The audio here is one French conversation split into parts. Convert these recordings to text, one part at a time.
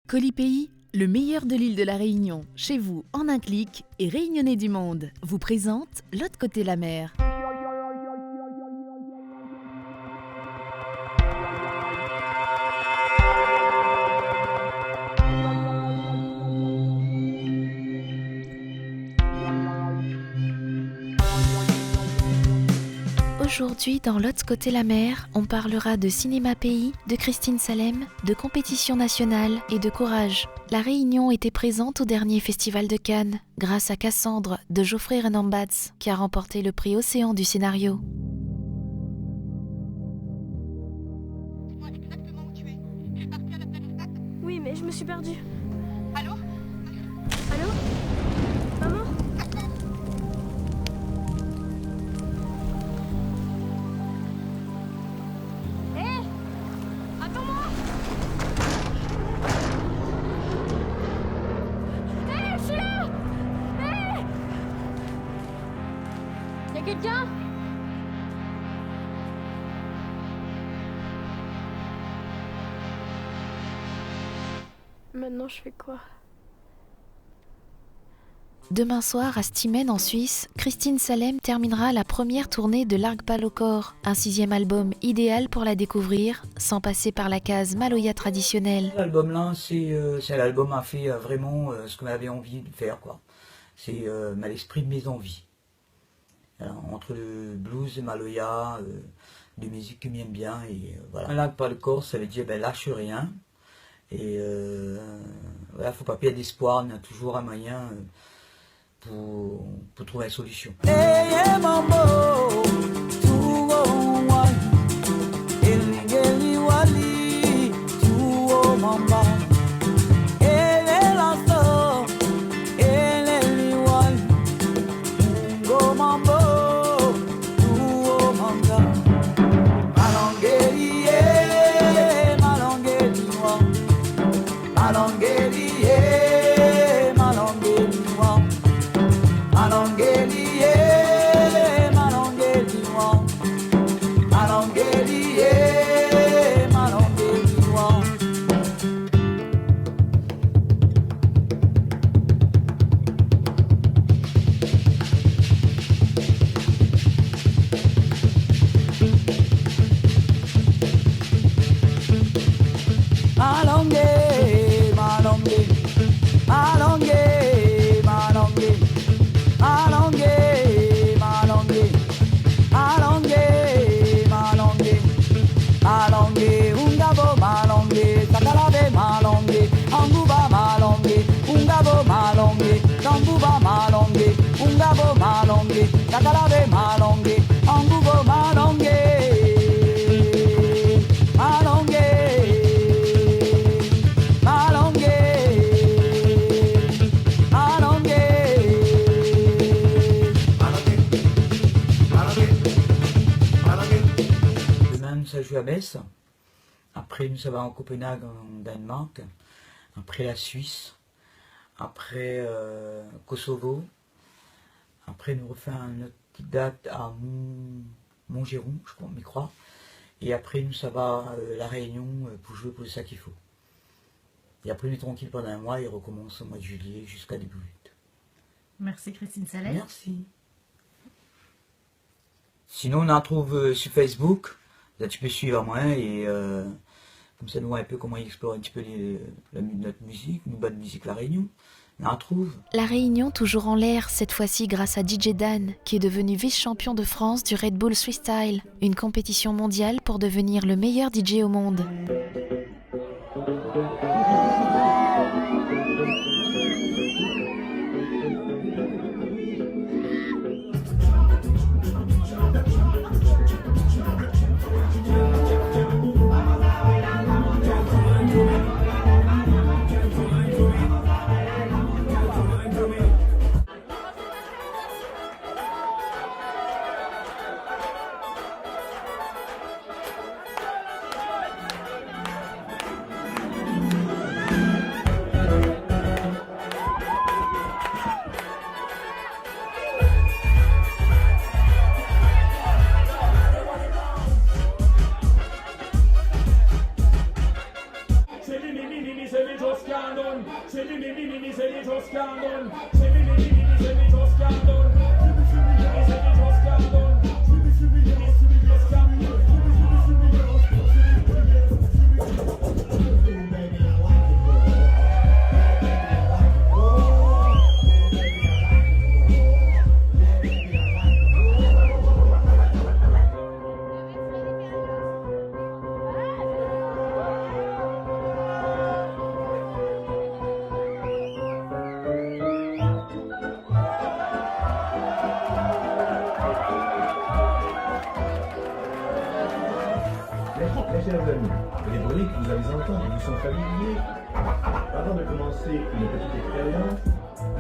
Colipaís, le meilleur de l'île de la Réunion, chez vous en un clic et réunionnais du monde, vous présente L'autre côté la mer. Aujourd'hui, dans L'autre côté la mer, on parlera de cinéma pays, de Christine Salem, de compétition nationale et de courage. La Réunion était présente au dernier festival de Cannes, grâce à Cassandre de Geoffrey Renambats, qui a remporté le prix Océan du scénario. Dis-moi exactement où tu es. Tu es parti à la Stanislas ? Oui, mais je me suis perdue. Allô ? Allô ? Maman ? Hé ! Attends-moi ! Hé, je suis là ! Hé ! Y'a quelqu'un ? Maintenant, je fais quoi ? Demain soir, à Stimmen en Suisse, Christine Salem terminera la première tournée de L'Arc-Pas-le-Corps, un 6e album idéal pour la découvrir, sans passer par la case Maloya traditionnelle. L'album-là, c'est l'album a fait vraiment ce que j'avais envie de faire, quoi. C'est l'esprit de mes envies. Alors, entre le blues et Maloya, de musique que j'aime bien, et voilà. L'Arc-Pas-le-Corps, ça veut dire lâche rien. Et voilà, faut pas perdre d'espoir, on a toujours un moyen pour trouver une solution. Ça joue à Metz, après nous ça va en Copenhague en Danemark, après la Suisse, après Kosovo, après nous refait une autre petite date à Montgeron, je crois, et après nous ça va la Réunion pour jouer pour ça qu'il faut. Et après nous est tranquille pendant un mois et recommence au mois de juillet jusqu'à début août. Merci Christine Salem. Merci. Sinon on en trouve sur Facebook. Là, tu peux suivre moi et comme ça nous voit un peu comment il explore un petit peu notre musique, nous bas de musique La Réunion. On en trouve. La Réunion toujours en l'air, cette fois-ci grâce à DJ Dan, qui est devenu vice-champion de France du Red Bull Freestyle, une compétition mondiale pour devenir le meilleur DJ au monde. can't done. Say me, say me just can't done. Say me, say me just can't done. Say me, say me just can't done. Say me, just can't done. Mes chers amis, les bruits que vous allez entendre vous sont familiers. Avant de commencer une petite expérience,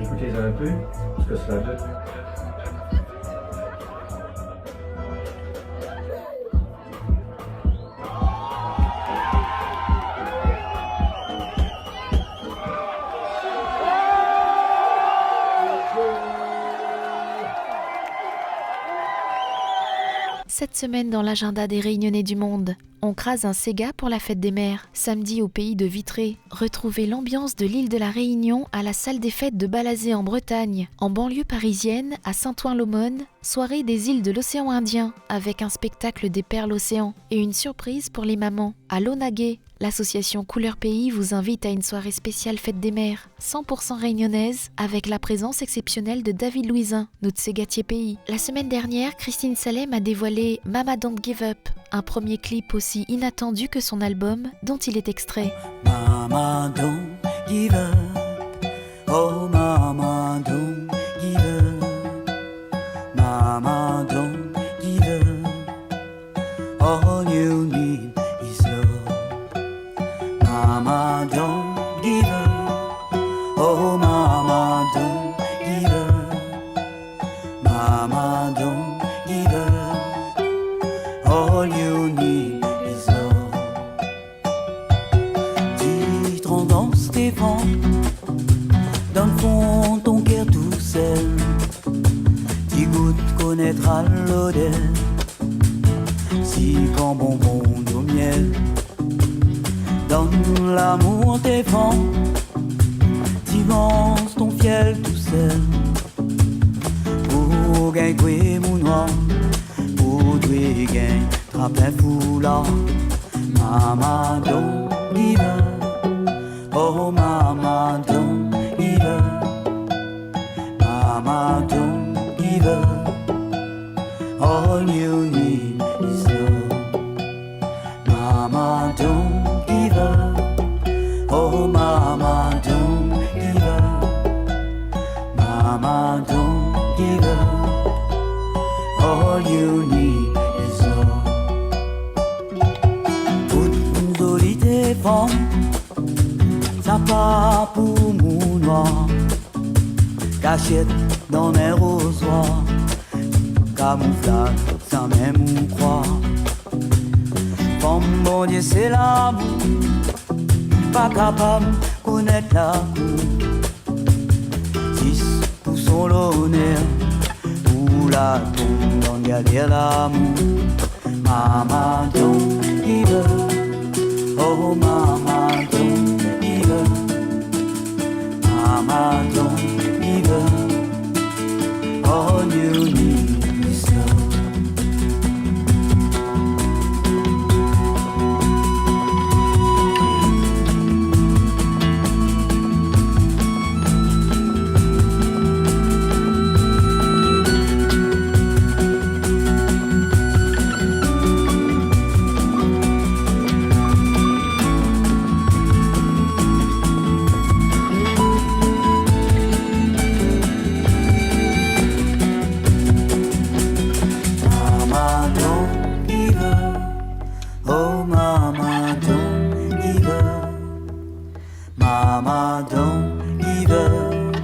écoutez un peu ce que cela donne. Cette semaine dans l'agenda des Réunionnais du monde, on crase un Sega pour la fête des mères. Samedi au pays de Vitré, retrouvez l'ambiance de l'île de la Réunion à la salle des fêtes de Balazé en Bretagne. En banlieue parisienne, à Saint-Ouen-l'Aumône, soirée des îles de l'océan Indien avec un spectacle des perles océans et une surprise pour les mamans. À Launaguet, l'association Couleur Pays vous invite à une soirée spéciale fête des mères, 100% réunionnaise, avec la présence exceptionnelle de David Louisin, notre Ségatier Pays. La semaine dernière, Christine Salem a dévoilé Mama Don't Give Up, un premier clip aussi inattendu que son album, dont il est extrait. Mama don't give up, oh mama don't give up, mama don't give up, all you need is love. Mama don't give up, oh mama don't give up, mama don't give up, all you need is love. Titre dans tes vents, dans le fond ton cœur tout seul, tu goûtes connaîtra l'odeur, si quand bonbon au miel. Donne l'amour tes vents, tu lances ton fiel tout seul, pour gagner mon noir, pour tuer gain, trappe un foulard. Mama don't give up, oh mama don't give up, mama don't give up, all you need is love. Mama don't give up, oh mama don't give up, mama don't give up, all you need is love. Toute jolie tes femmes, ça part pour mon noir, cachette dans mes rosoirs, camouflage sans même ou croire. Femme, mon Dieu, c'est l'amour, pas capable de connaître la cour. 6 pour son l'honneur, pour la tombe, dans galère l'amour. Mama don't give up, oh mama don't give up, mama don't give up, all you need is love. Mama don't give up, oh mama don't give up, mama don't give up,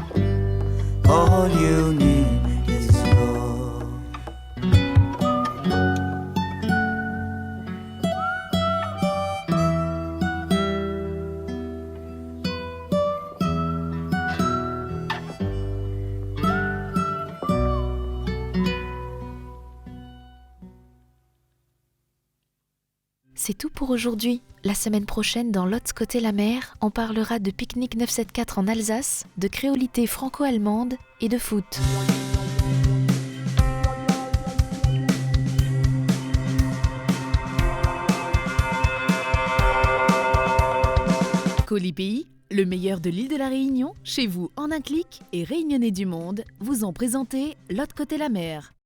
all you need is love. C'est tout pour aujourd'hui. La semaine prochaine, dans L'Autre côté la mer, on parlera de pique-nique 974 en Alsace, de créolité franco-allemande et de foot. Colipi, le meilleur de l'île de la Réunion, chez vous en un clic et Réunionnais du monde, vous ont présenté L'Autre côté la mer.